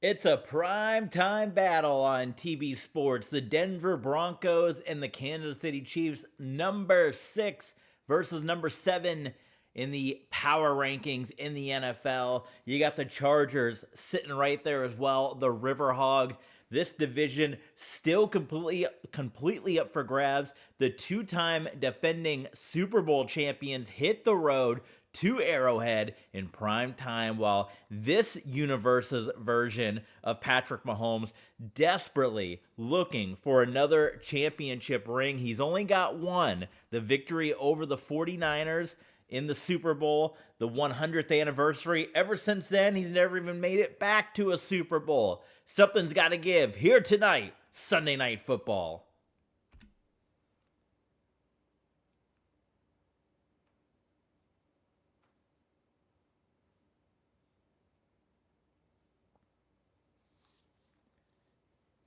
It's a prime time battle on TV Sports. The Denver Broncos and the Kansas City Chiefs, number 6 versus number 7 in the power rankings in the NFL. You got the Chargers sitting right there as well, the Riverhogs. This division still completely up for grabs. The two-time defending Super Bowl champions hit the road to Arrowhead in prime time, while this universe's version of Patrick Mahomes desperately looking for another championship ring. He's only got one, the victory over the 49ers in the Super Bowl, the 100th anniversary. Ever since then, he's never even made it back to a Super Bowl. Something's got to give here tonight, Sunday Night Football.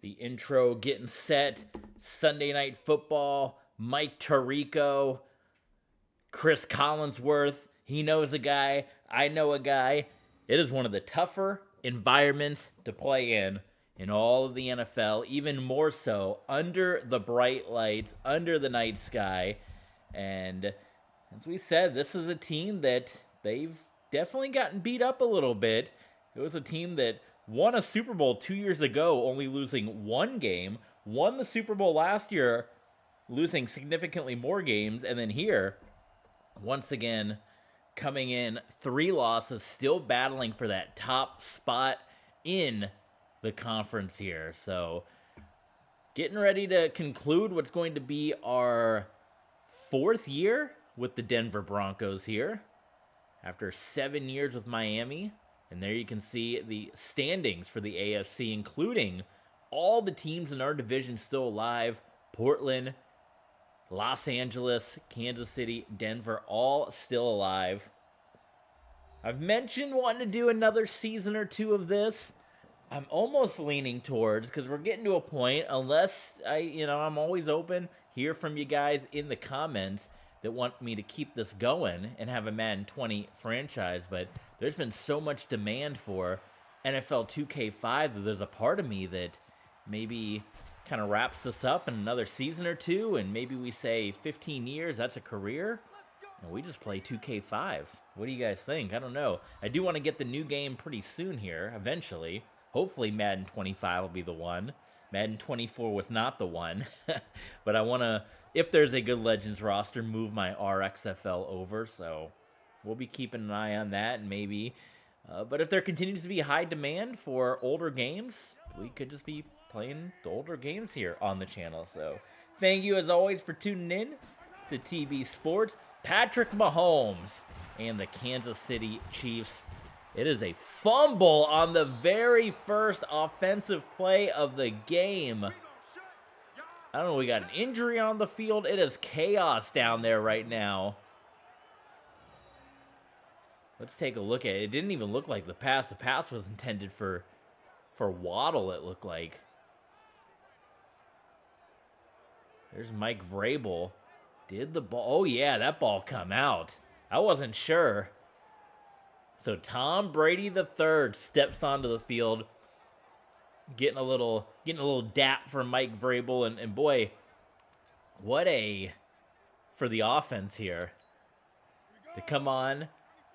The intro getting set. Sunday Night Football. Mike Tirico. Chris Collinsworth. He knows a guy. I know a guy. It is one of the tougher environments to play in all of the NFL. Even more so under the bright lights, under the night sky. And as we said, this is a team that they've definitely gotten beat up a little bit. It was a team that won a Super Bowl 2 years ago, only losing one game. Won the Super Bowl last year, losing significantly more games. And then here, once again, coming in 3 losses, still battling for that top spot in the conference here. So getting ready to conclude what's going to be our 4th year with the Denver Broncos here after 7 years with Miami. And there you can see the standings for the AFC, including all the teams in our division still alive. Portland, Los Angeles, Kansas City, Denver, all still alive. I've mentioned wanting to do another season or 2 of this. I'm almost leaning towards, because we're getting to a point, unless I'm always open, hear from you guys in the comments that want me to keep this going and have a Madden 20 franchise, but there's been so much demand for NFL 2K5 that there's a part of me that maybe kind of wraps this up in another season or 2, and maybe we say 15 years, that's a career, and we just play 2K5. What do you guys think? I don't know. I do want to get the new game pretty soon here, eventually. Hopefully Madden 25 will be the one. Madden 24 was not the one. But I want to, if there's a good Legends roster, move my RXFL over. So we'll be keeping an eye on that, and maybe. But if there continues to be high demand for older games, we could just be playing the older games here on the channel. So thank you as always for tuning in to TV Sports. Patrick Mahomes and the Kansas City Chiefs. It is a fumble on the very first offensive play of the game. I don't know, we got an injury on the field. It is chaos down there right now. Let's take a look at it. It didn't even look like the pass. The pass was intended for Waddle, it looked like. There's Mike Vrabel. Did the ball... Oh, yeah, that ball come out. I wasn't sure. So Tom Brady III steps onto the field, getting a little dap from Mike Vrabel, and boy, what for the offense here to come on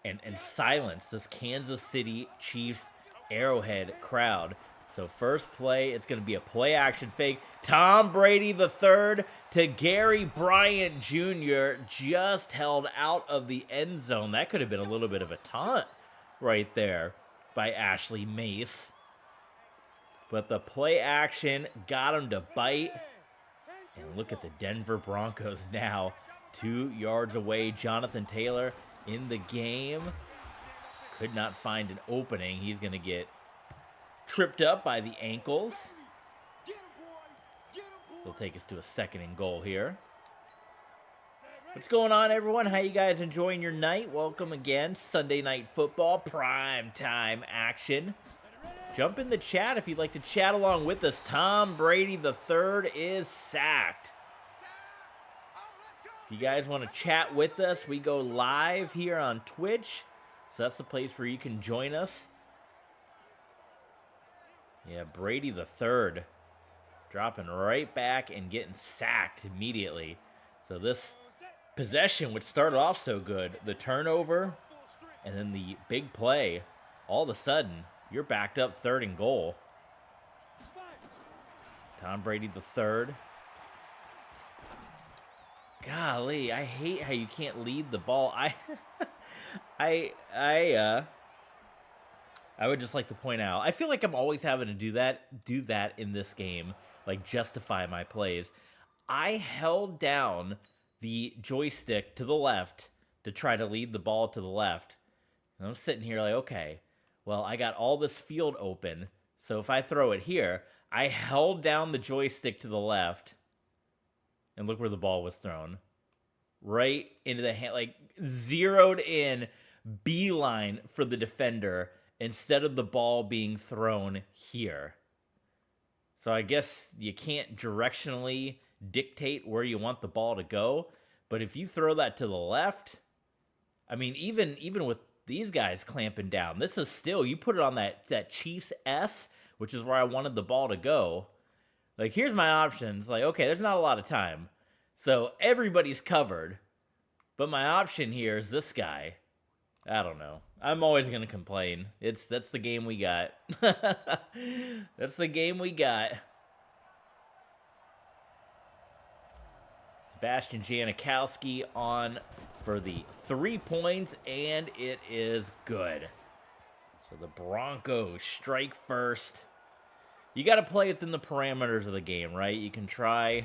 and silence this Kansas City Chiefs Arrowhead crowd. So first play, it's going to be a play action fake. Tom Brady III to Gary Bryant Jr. just held out of the end zone. That could have been a little bit of a taunt right there by Ashley Mace. But the play action got him to bite. And look at the Denver Broncos now. 2 yards away. Jonathan Taylor in the game. Could not find an opening. He's going to get tripped up by the ankles. It'll take us to a 2nd and goal here. What's going on, everyone? How you guys enjoying your night? Welcome again. Sunday Night Football, prime time action. Jump in the chat if you'd like to chat along with us. Tom Brady III is sacked. If you guys want to chat with us, we go live here on Twitch. So that's the place where you can join us. Yeah, Brady the third. Dropping right back and getting sacked immediately. So this possession, which started off so good, the turnover and then the big play, all of a sudden, you're backed up 3rd and goal. Tom Brady the third. Golly, I hate how you can't lead the ball. I would just like to point out, I feel like I'm always having to do that in this game, like justify my plays. I held down the joystick to the left to try to lead the ball to the left. And I'm sitting here like, okay, well, I got all this field open, so if I throw it here, I held down the joystick to the left, and look where the ball was thrown. Right into the hand, like zeroed in, beeline for the defender, instead of the ball being thrown here. So I guess you can't directionally dictate where you want the ball to go, but if you throw that to the left, I mean, even with these guys clamping down, this is still, you put it on that Cheifs S, which is where I wanted the ball to go. Like, here's my options. Like, okay, there's not a lot of time, so everybody's covered, but my option here is this guy. I don't know. I'm always going to complain. That's the game we got. That's the game we got. Sebastian Janikowski on for the 3 points, and it is good. So the Broncos strike first. You got to play within the parameters of the game, right? You can try,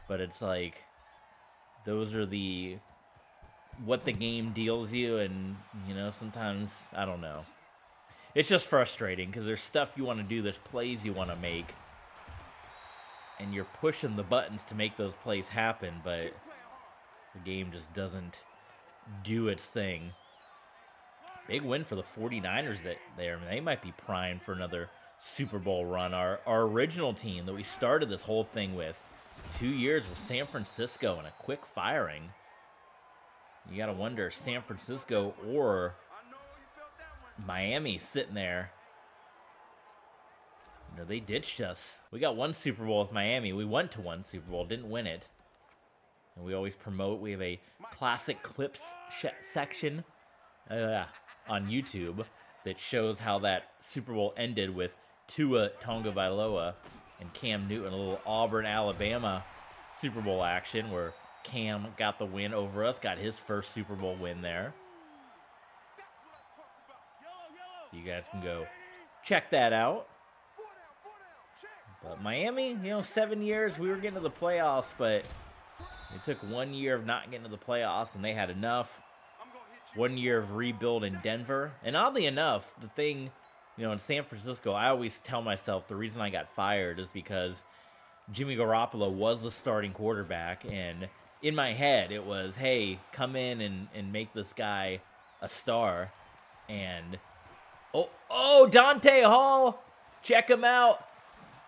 but it's like those are what the game deals you, and sometimes I don't know. It's just frustrating because there's stuff you want to do, there's plays you want to make, and you're pushing the buttons to make those plays happen, but the game just doesn't do its thing. Big win for the 49ers they might be primed for another Super Bowl run. Our original team that we started this whole thing with, 2 years with San Francisco and a quick firing. You got to wonder, San Francisco or Miami sitting there. They ditched us. We got 1 Super Bowl with Miami. We went to 1 Super Bowl, didn't win it. And we always promote, we have a classic clips section on YouTube that shows how that Super Bowl ended with Tua Tagovailoa and Cam Newton, a little Auburn, Alabama Super Bowl action where Cam got the win over us, got his first Super Bowl win there. So you guys can go check that out. But Miami, 7 years, we were getting to the playoffs, but it took 1 year of not getting to the playoffs, and they had enough. 1 year of rebuild in Denver. And oddly enough, the thing, in San Francisco, I always tell myself the reason I got fired is because Jimmy Garoppolo was the starting quarterback, and in my head, it was, hey, come in and make this guy a star. And, Dante Hall, check him out.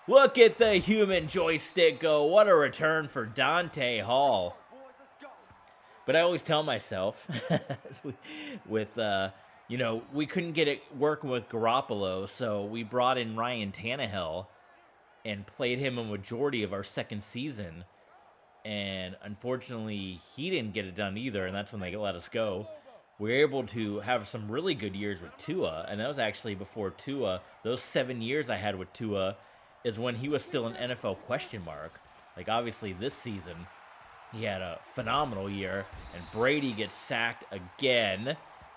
Look at the human joystick go. What a return for Dante Hall. But I always tell myself, we couldn't get it working with Garoppolo, so we brought in Ryan Tannehill and played him a majority of our second season. And unfortunately, he didn't get it done either, and that's when they let us go. We were able to have some really good years with Tua, and that was actually before Tua. Those 7 years I had with Tua is when he was still an NFL question mark. Like, obviously, this season, he had a phenomenal year, and Brady gets sacked again,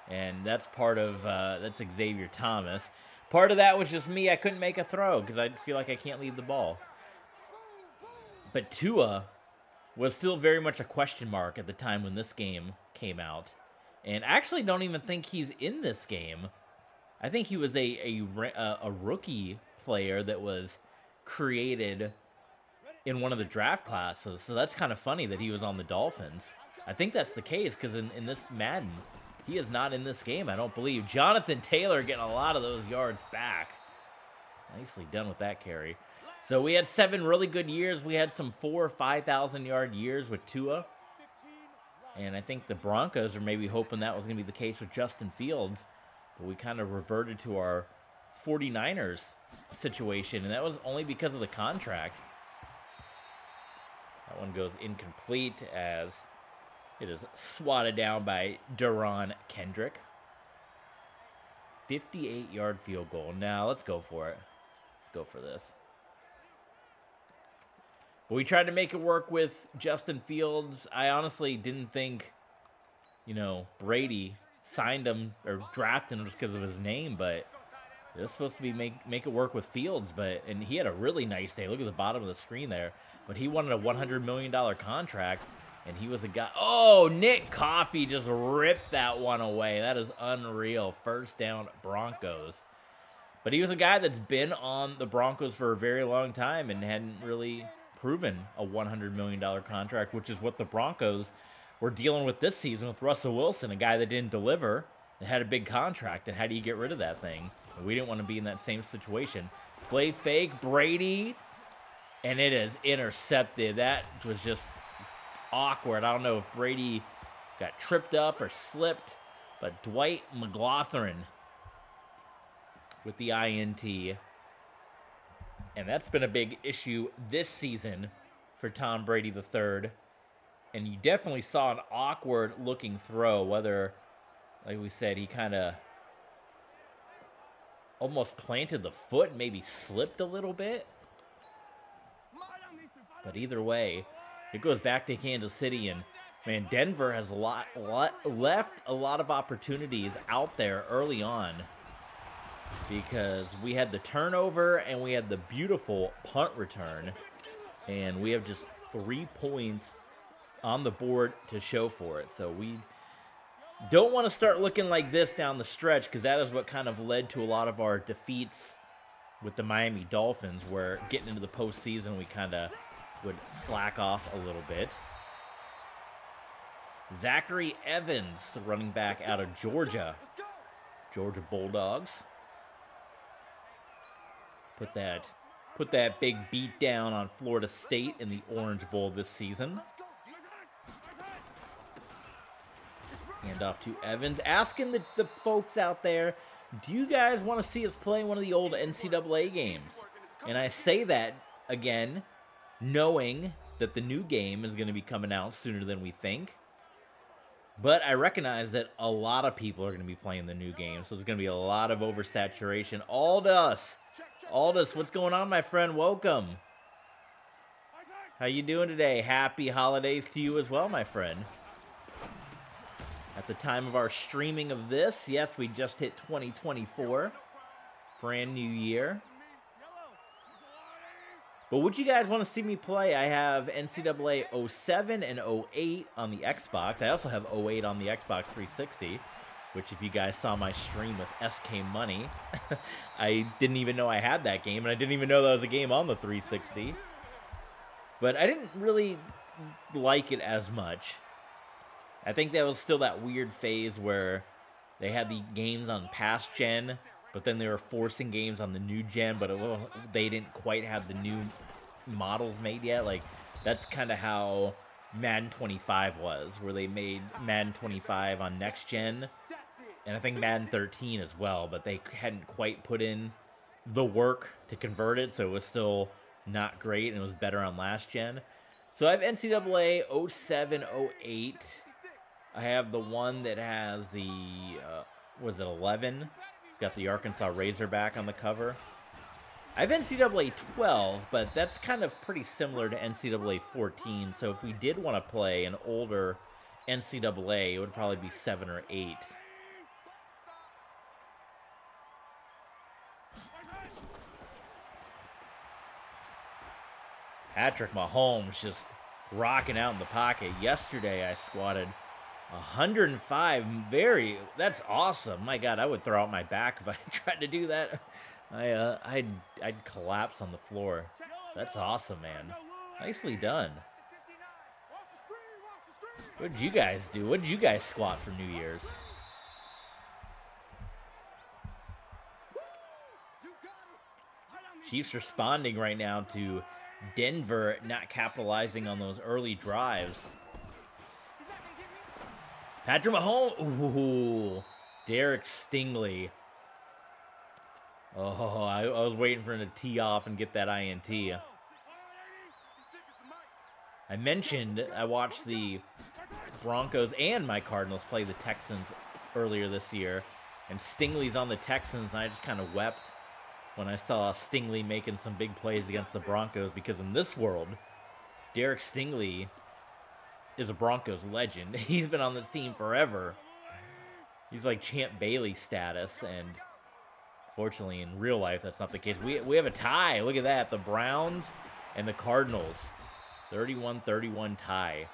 and that's part of, that's Xavier Thomas. Part of that was just me. I couldn't make a throw because I feel like I can't lead the ball. But Tua was still very much a question mark at the time when this game came out. And I actually don't even think he's in this game. I think he was a rookie player that was created in one of the draft classes. So that's kind of funny that he was on the Dolphins. I think that's the case because in this Madden, he is not in this game, I don't believe. Jonathan Taylor getting a lot of those yards back. Nicely done with that carry. So we had 7 really good years. We had some 4,000 or 5,000 yard years with Tua. And I think the Broncos are maybe hoping that was going to be the case with Justin Fields. But we kind of reverted to our 49ers situation, and that was only because of the contract. That one goes incomplete as it is swatted down by Duron Kendrick. 58-yard field goal. Now let's go for it. Let's go for this. But we tried to make it work with Justin Fields. I honestly didn't think, Brady signed him or drafted him just because of his name, but it was supposed to be make it work with Fields, and he had a really nice day. Look at the bottom of the screen there. But he wanted a $100 million contract, and he was a guy. Oh, Nick Coffey just ripped that one away. That is unreal. First down, Broncos. But he was a guy that's been on the Broncos for a very long time and hadn't really proven a $100 million contract, which is what the Broncos were dealing with this season with Russell Wilson, a guy that didn't deliver and had a big contract. And how do you get rid of that thing? And we didn't want to be in that same situation. Play fake, Brady, and it is intercepted. That was just awkward. I don't know if Brady got tripped up or slipped, but Dwight McLaughlin with the INT. And that's been a big issue this season for Tom Brady III. And you definitely saw an awkward looking throw, whether, like we said, he kind of almost planted the foot, maybe slipped a little bit. But either way, it goes back to Kansas City, and man, Denver has left a lot of opportunities out there early on because we had the turnover and we had the beautiful punt return, and we have just 3 points on the board to show for it. So we don't want to start looking like this down the stretch, because that is what kind of led to a lot of our defeats with the Miami Dolphins, where getting into the postseason we kind of would slack off a little bit. Zachary Evans, the running back out of Georgia Bulldogs. Put that big beat down on Florida State in the Orange Bowl this season. Hand off to Evans. Asking the folks out there, do you guys want to see us play one of the old NCAA games? And I say that, again, knowing that the new game is going to be coming out sooner than we think. But I recognize that a lot of people are going to be playing the new game, so there's going to be a lot of oversaturation. Aldous, what's going on, my friend? Welcome. How you doing today? Happy holidays to you as well, my friend. At the time of our streaming of this, yes, we just hit 2024. Brand new year. But would you guys want to see me play? I have NCAA 07 and 08 on the Xbox. I also have 08 on the Xbox 360, which if you guys saw my stream with SK Money, I didn't even know I had that game, and I didn't even know that was a game on the 360. But I didn't really like it as much. I think that was still that weird phase where they had the games on past gen, but then they were forcing games on the new gen, but they didn't quite have the new models made yet. Like, that's kind of how Madden 25 was, where they made Madden 25 on next gen, and I think Madden 13 as well, but they hadn't quite put in the work to convert it, so it was still not great, and it was better on last gen. So I have NCAA 07, 08. I have the one that has the, 11? It's got the Arkansas Razorback on the cover. I have NCAA 12, but that's kind of pretty similar to NCAA 14. So if we did want to play an older NCAA, it would probably be 7 or 8. Patrick Mahomes just rocking out in the pocket. Yesterday I squatted 105. That's awesome. My God, I would throw out my back if I tried to do that. I'd collapse on the floor. That's awesome, man. Nicely done. What did you guys do? What did you guys squat for New Year's? Chiefs responding right now to Denver not capitalizing on those early drives. Patrick Mahomes. Ooh, Derek Stingley. Oh, I was waiting for him to tee off and get that INT. I mentioned I watched the Broncos and my Cardinals play the Texans earlier this year. And Stingley's on the Texans, and I just kind of wept when I saw Stingley making some big plays against the Broncos, because in this world, Derek Stingley is a Broncos legend. He's been on this team forever. He's like Champ Bailey status, and fortunately in real life that's not the case. We have a tie. Look at that. The Browns and the Cardinals. 31-31 tie.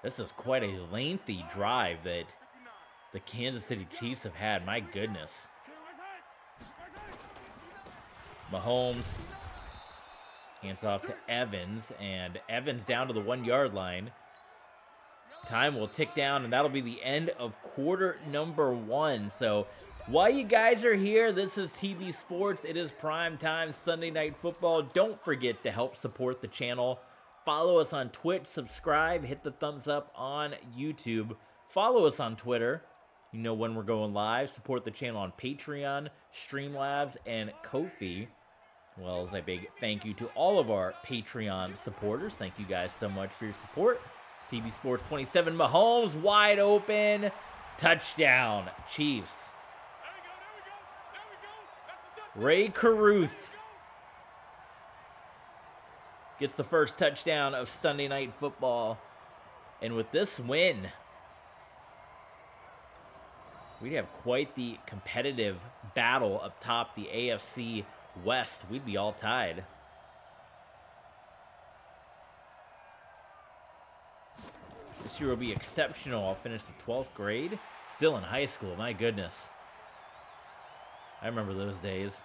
This is quite a lengthy drive that the Kansas City Chiefs have had. My goodness. Mahomes hands off to Evans, and Evans down to the 1-yard line. Time will tick down, and that'll be the end of quarter number 1. So while you guys are here, this is TB Sports. It is prime time Sunday Night Football. Don't forget to help support the channel. Follow us on Twitch, subscribe, hit the thumbs up on YouTube. Follow us on Twitter. You know when we're going live. Support the channel on Patreon, Streamlabs, and Ko-fi. Well, as a big thank you to all of our Patreon supporters. Thank you guys so much for your support. TB Sports 27, Mahomes wide open. Touchdown, Chiefs. Ray Caruth gets the first touchdown of Sunday Night Football. And with this win, we'd have quite the competitive battle up top, the AFC West. We'd be all tied. This year will be exceptional. I'll finish the 12th grade. Still in high school, my goodness. I remember those days.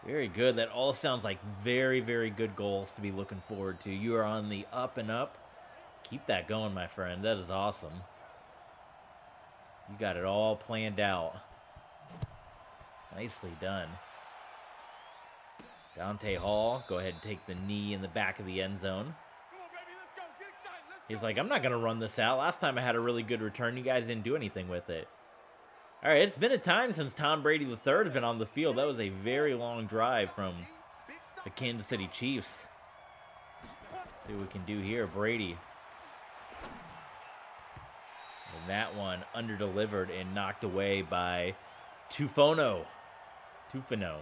Very good. That all sounds like very, very good goals to be looking forward to. You are on the up and up. Keep that going, my friend. That is awesome. You got it all planned out. Nicely done. Dante Hall, go ahead and take the knee in the back of the end zone. He's like, I'm not going to run this out. Last time I had a really good return. You guys didn't do anything with it. All right, it's been a time since Tom Brady III has been on the field. That was a very long drive from the Kansas City Chiefs. See what we can do here. Brady. And that one under-delivered and knocked away by Tufano. Tufano.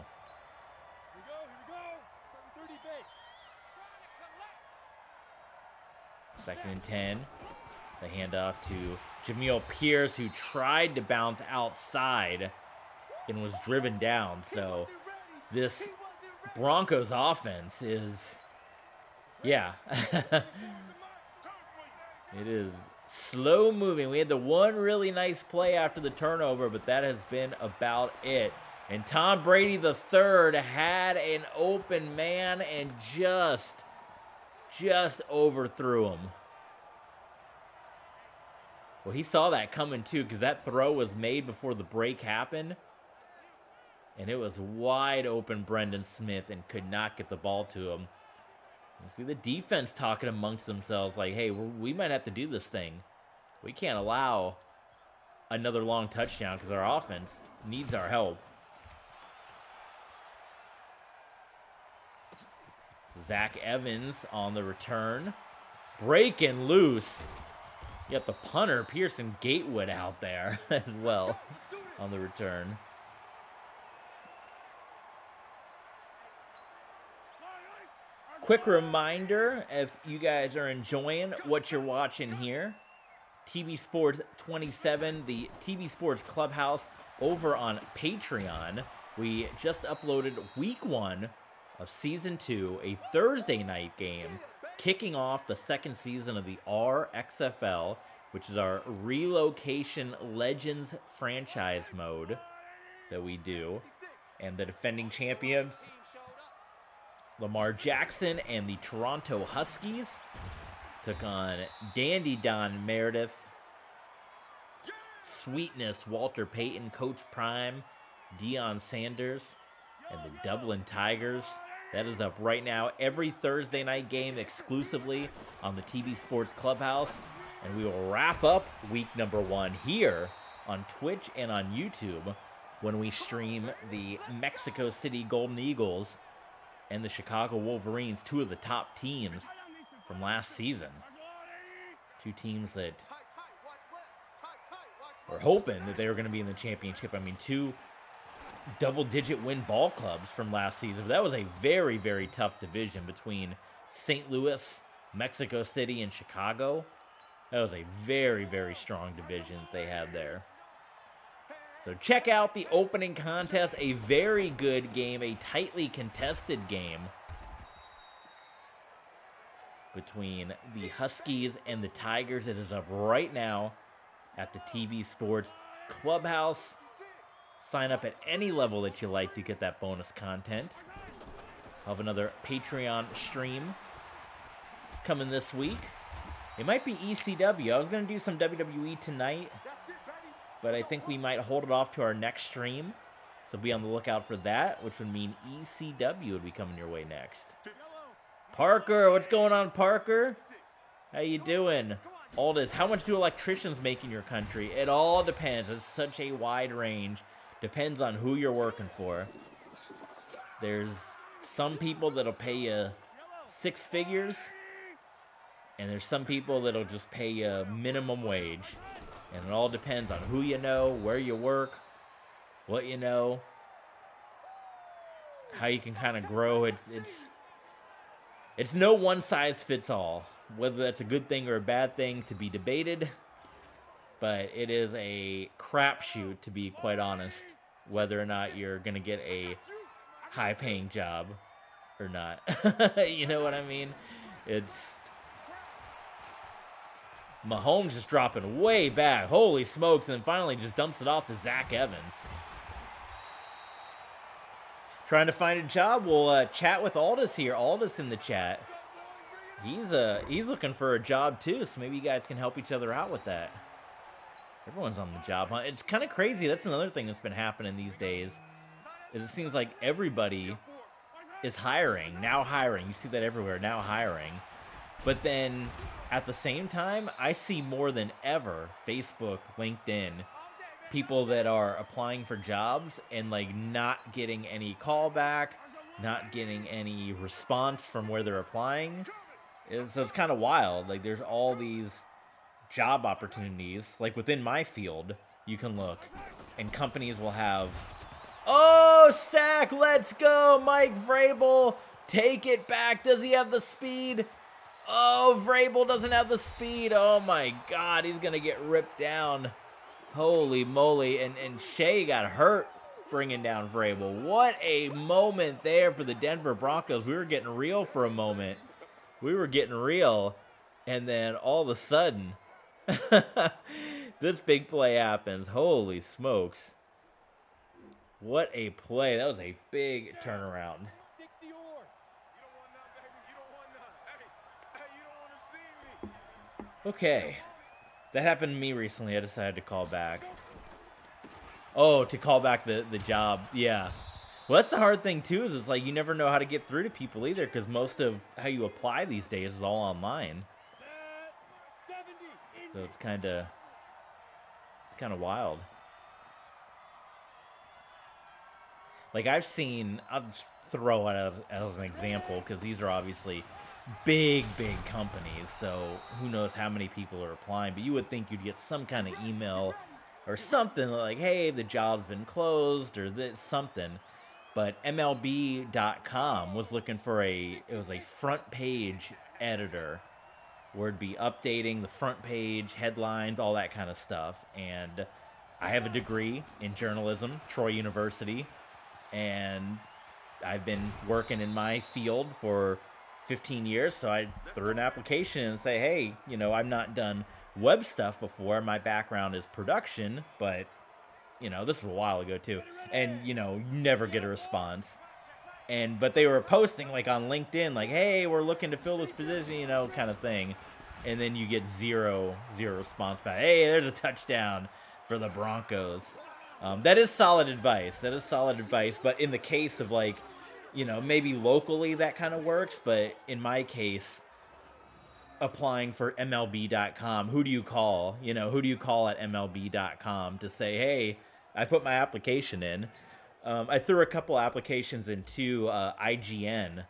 Second and 10. The handoff to Jamil Pierce, who tried to bounce outside and was driven down. So this Broncos offense is, yeah. It is slow moving. We had the one really nice play after the turnover, but that has been about it. And Tom Brady III had an open man and just overthrew him. Well, he saw that coming too, because that throw was made before the break happened. And it was wide open Brendan Smith and could not get the ball to him. You see the defense talking amongst themselves like, hey, we might have to do this thing. We can't allow another long touchdown because our offense needs our help. Zach Evans on the return. Breaking loose. You got the punter, Pearson Gatewood, out there as well on the return. Quick reminder, if you guys are enjoying what you're watching here, TB Sports 27, the TB Sports Clubhouse over on Patreon. We just uploaded week 1 of season 2, a Thursday night game, kicking off the second season of the RXFL, which is our Relocation Legends franchise mode that we do. And the defending champions, Lamar Jackson and the Toronto Huskies, took on Dandy Don Meredith, Sweetness Walter Payton, Coach Prime, Deion Sanders, and the Dublin Tigers. That is up right now. Every Thursday night game exclusively on the TB Sports Clubhouse. And we will wrap up week number 1 here on Twitch and on YouTube when we stream the Mexico City Golden Eagles and the Chicago Wolverines, 2 of the top teams from last season. 2 teams that were hoping that they were going to be in the championship. I mean, 2 double-digit win ball clubs from last season. But that was a very, very tough division between St. Louis, Mexico City, and Chicago. That was a very, very strong division that they had there. So check out the opening contest. A very good game, a tightly contested game between the Huskies and the Tigers. It is up right now at the TV Sports Clubhouse. Sign up at any level that you like to get that bonus content. I'll have another Patreon stream coming this week. It might be ECW. I was going to do some WWE tonight, but I think we might hold it off to our next stream. So be on the lookout for that, which would mean ECW would be coming your way next. Parker, what's going on, Parker? How you doing? Aldous, how much do electricians make in your country? It all depends. It's such a wide range. Depends on who you're working for. There's some people that'll pay you 6 figures, and there's some people that'll just pay you minimum wage. And it all depends on who you know, where you work, what you know, how you can kind of grow. It's no one size fits all. Whether that's a good thing or a bad thing to be debated, but it is a crapshoot, to be quite honest, whether or not you're going to get a high-paying job or not. You know what I mean? It's Mahomes just dropping way back. Holy smokes. And then finally just dumps it off to Zach Evans. Trying to find a job? We'll chat with Aldous here. Aldous in the chat. He's looking for a job too, so maybe you guys can help each other out with that. Everyone's on the job hunt. It's kind of crazy. That's another thing that's been happening these days. Is it seems like everybody is hiring. Now hiring. You see that everywhere. Now hiring. But then at the same time, I see more than ever Facebook, LinkedIn, people that are applying for jobs and like not getting any callback, not getting any response from where they're applying. So it's kind of wild. Like there's all these job opportunities, like within my field, you can look, and companies will have, oh, sack, let's go, Mike Vrabel, take it back, does he have the speed? Oh, Vrabel doesn't have the speed, oh my god, he's gonna get ripped down, holy moly, and Shea got hurt bringing down Vrabel. What a moment there for the Denver Broncos. We were getting real for a moment, and then all of a sudden, this big play happens. Holy smokes. What a play. That was a big turnaround. Okay. That happened to me recently. I decided to call back. Oh, to call back the job. Yeah. Well, that's the hard thing, too, is it's like you never know how to get through to people either, because most of how you apply these days is all online. So it's kind of wild. Like I've seen, I'll just throw it as an example because these are obviously big companies. So who knows how many people are applying, but you would think you'd get some kind of email or something like, hey, the job's been closed or this something. But MLB.com was looking for it was a front page editor where it'd be updating the front page, headlines, all that kind of stuff. And I have a degree in journalism, Troy University, and I've been working in my field for 15 years, so I threw an application and say, hey, you know, I've not done web stuff before. My background is production, but, you know, this was a while ago too. And, you know, you never get a response. But they were posting like on LinkedIn, like, hey, we're looking to fill this position, you know, kind of thing. And then you get zero response back. Hey, there's a touchdown for the Broncos. That is solid advice. But in the case of like, you know, maybe locally that kind of works. But in my case, applying for MLB.com, who do you call? You know, who do you call at MLB.com to say, hey, I put my application in? I threw a couple applications into IGN.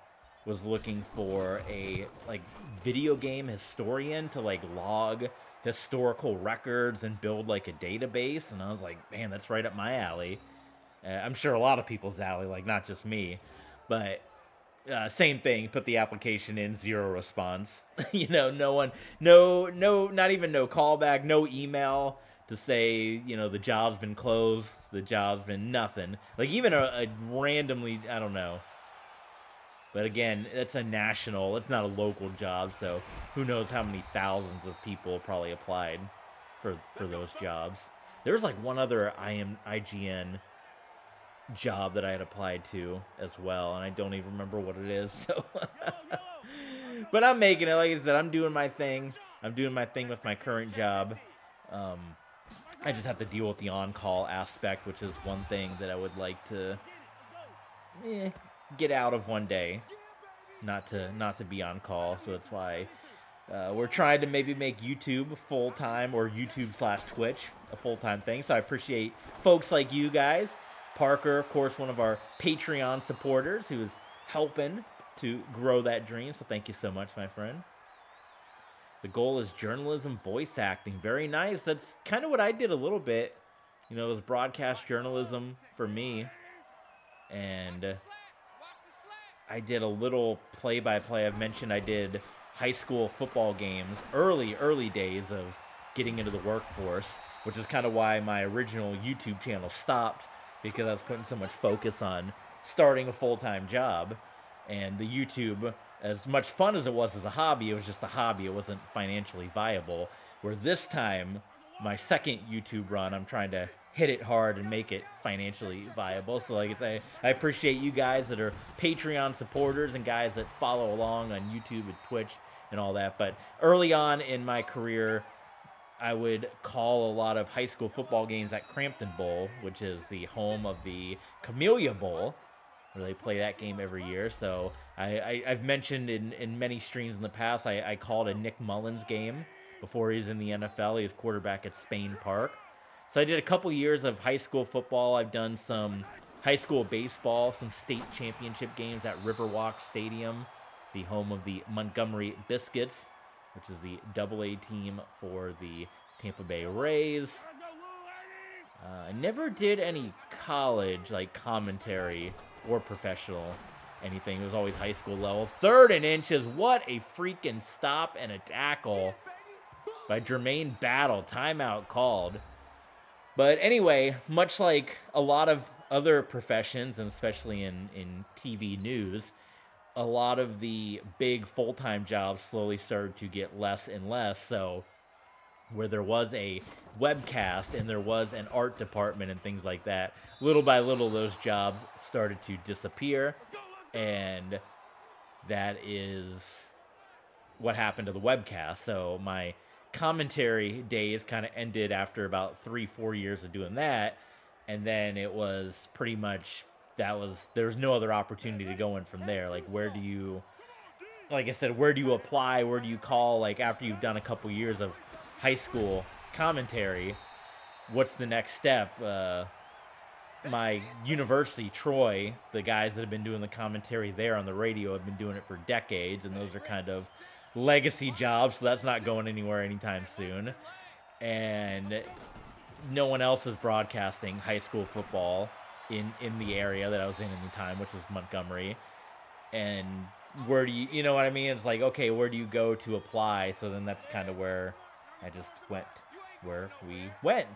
Was looking for a like video game historian to like log historical records and build like a database, and I was like, man, that's right up my alley. I'm sure a lot of people's alley, like not just me, but same thing. Put the application in, zero response. You know, no one, no, not even no callback, no email to say, you know, the job's been closed, the job's been nothing. Like even a randomly, I don't know. But again, it's a national, it's not a local job, so who knows how many thousands of people probably applied for those jobs. There was like one other IGN job that I had applied to as well, and I don't even remember what it is. So, but I'm making it. Like I said, I'm doing my thing. I'm doing my thing with my current job. I just have to deal with the on-call aspect, which is one thing that I would like to get out of one day. Not to be on call. So that's why we're trying to maybe make YouTube full-time, or YouTube/Twitch a full-time thing. So I appreciate folks like you guys. Parker, of course, one of our Patreon supporters who is helping to grow that dream. So thank you so much, my friend. The goal is journalism, voice acting. Very nice. That's kind of what I did a little bit. You know, it was broadcast journalism for me. And I did a little play-by-play. I've mentioned I did high school football games, early days of getting into the workforce, which is kind of why my original YouTube channel stopped, because I was putting so much focus on starting a full-time job. And the YouTube, as much fun as it was as a hobby, it was just a hobby. It wasn't financially viable. Where this time, my second YouTube run, I'm trying to hit it hard and make it financially viable. So like I say, I appreciate you guys that are Patreon supporters and guys that follow along on YouTube and Twitch and all that. But early on in my career, I would call a lot of high school football games at Crampton Bowl, which is the home of the Camellia Bowl, where they play that game every year. So I've mentioned in many streams in the past, I called a Nick Mullins game before he was in the NFL. He was quarterback at Spain Park. So I did a couple years of high school football. I've done some high school baseball, some state championship games at Riverwalk Stadium, the home of the Montgomery Biscuits, which is the AA team for the Tampa Bay Rays. I never did any college, like commentary or professional anything. It was always high school level. 3rd and inches. What a freaking stop and a tackle by Jermaine Battle. Timeout called. But anyway, much like a lot of other professions, and especially in TV news, a lot of the big full-time jobs slowly started to get less and less. So where there was a webcast and there was an art department and things like that, little by little those jobs started to disappear. And that is what happened to the webcast. So my commentary days kind of ended after about 3-4 years of doing that. And then it was pretty much, there was no other opportunity to go in from there. Like, where do you, like I said, where do you apply? Where do you call? Like, after you've done a couple years of high school commentary, what's the next step? My university, Troy, the guys that have been doing the commentary there on the radio have been doing it for decades, and those are kind of legacy jobs, so that's not going anywhere anytime soon. And no one else is broadcasting high school football in the area that I was in the time, which was Montgomery. And where do you know what I mean? It's like, okay, where do you go to apply? So then that's kind of where I just went, where we went.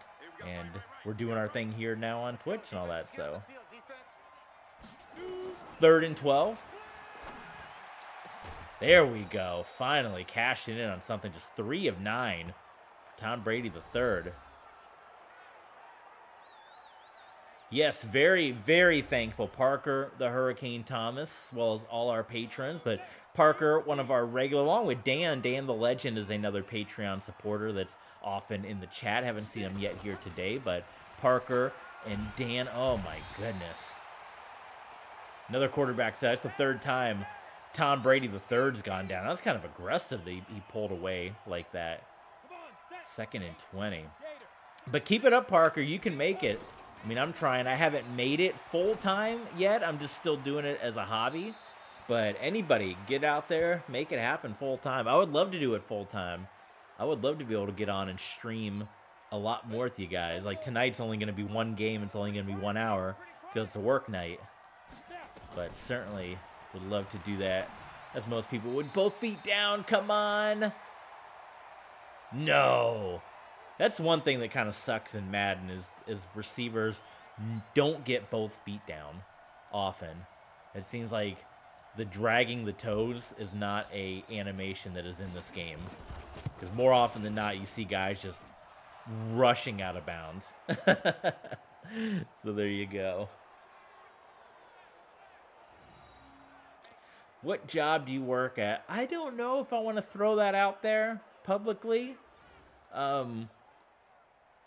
And we're doing our thing here now on Twitch and all that, so. 3rd and 12. There we go. Finally cashing in on something. Just 3 of 9 for Tom Brady the third. Yes, very, very thankful. Parker, the Hurricane Thomas, as well as all our patrons. But Parker, one of our regular, along with Dan. Dan the Legend is another Patreon supporter that's often in the chat. Haven't seen him yet here today. But Parker and Dan, oh my goodness. Another quarterback set. That's the 3rd time Tom Brady the third's gone down. That was kind of aggressive that he pulled away like that. 2nd and 20. But keep it up, Parker. You can make it. I mean, I'm trying. I haven't made it full-time yet. I'm just still doing it as a hobby. But anybody, get out there, make it happen full-time. I would love to do it full-time. I would love to be able to get on and stream a lot more with you guys. Like, tonight's only going to be one game. It's only going to be 1 hour because it's a work night. But certainly would love to do that, as most people would. Both feet down. Come on. No. That's one thing that kind of sucks in Madden is receivers don't get both feet down often. It seems like the dragging the toes is not a animation that is in this game. Because more often than not, you see guys just rushing out of bounds. So there you go. What job do you work at? I don't know if I want to throw that out there publicly.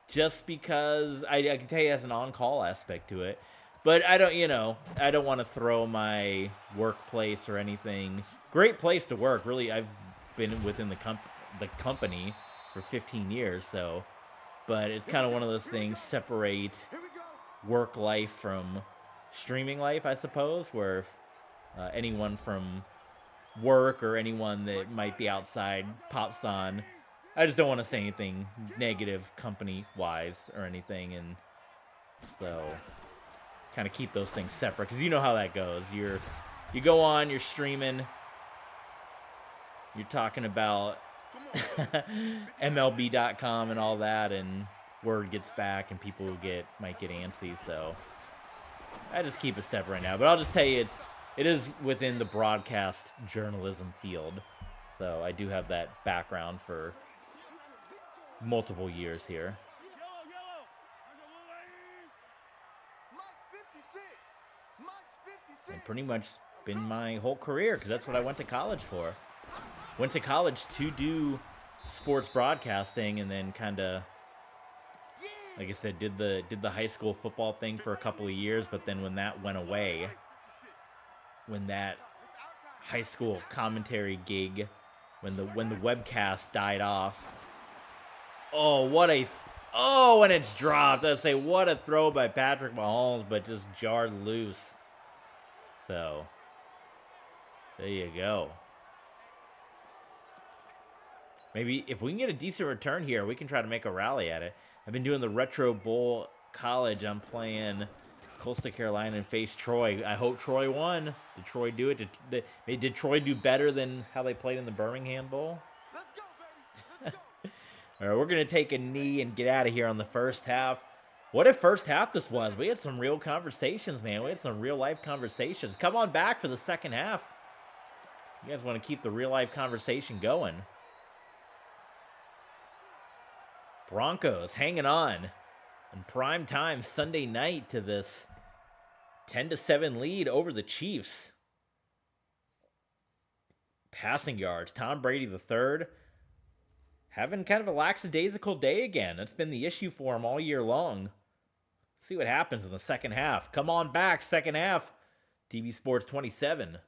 Just because I can tell you it has an on-call aspect to it. But I don't want to throw my workplace or anything. Great place to work. Really, I've been within the company for 15 years, so. But it's kind of one of those things, separate work life from streaming life, I suppose, where if anyone from work or anyone that might be outside pops on, I just don't want to say anything negative company-wise or anything, and so kind of keep those things separate, because you know how that goes. You go on, you're streaming, you're talking about MLB.com and all that, and word gets back, and people might get antsy, so I just keep it separate right now. But I'll just tell you, it is within the broadcast journalism field, so I do have that background for multiple years here. And pretty much been my whole career, because that's what I went to college for. Went to college to do sports broadcasting, and then kind of, like I said, did the high school football thing for a couple of years. But then when that went away, when that high school commentary gig, when the webcast died off, when it's dropped, I'd say what a throw by Patrick Mahomes, but just jarred loose. So there you go. Maybe if we can get a decent return here, we can try to make a rally at it. I've been doing the Retro Bowl College. I'm playing Coastal Carolina and face Troy. I hope Troy won. Did Troy do it? Did Troy do better than how they played in the Birmingham Bowl? Let's go, baby. Let's go. All right, we're going to take a knee and get out of here on the first half. What a first half this was. We had some real conversations, man. We had some real-life conversations. Come on back for the second half. You guys want to keep the real-life conversation going. Broncos hanging on in prime time Sunday night to this 10-7 lead over the Cheifs. Passing yards, Tom Brady the third, having kind of a lackadaisical day again. That's been the issue for him all year long. See what happens in the second half. Come on back, second half. TV Sports 27.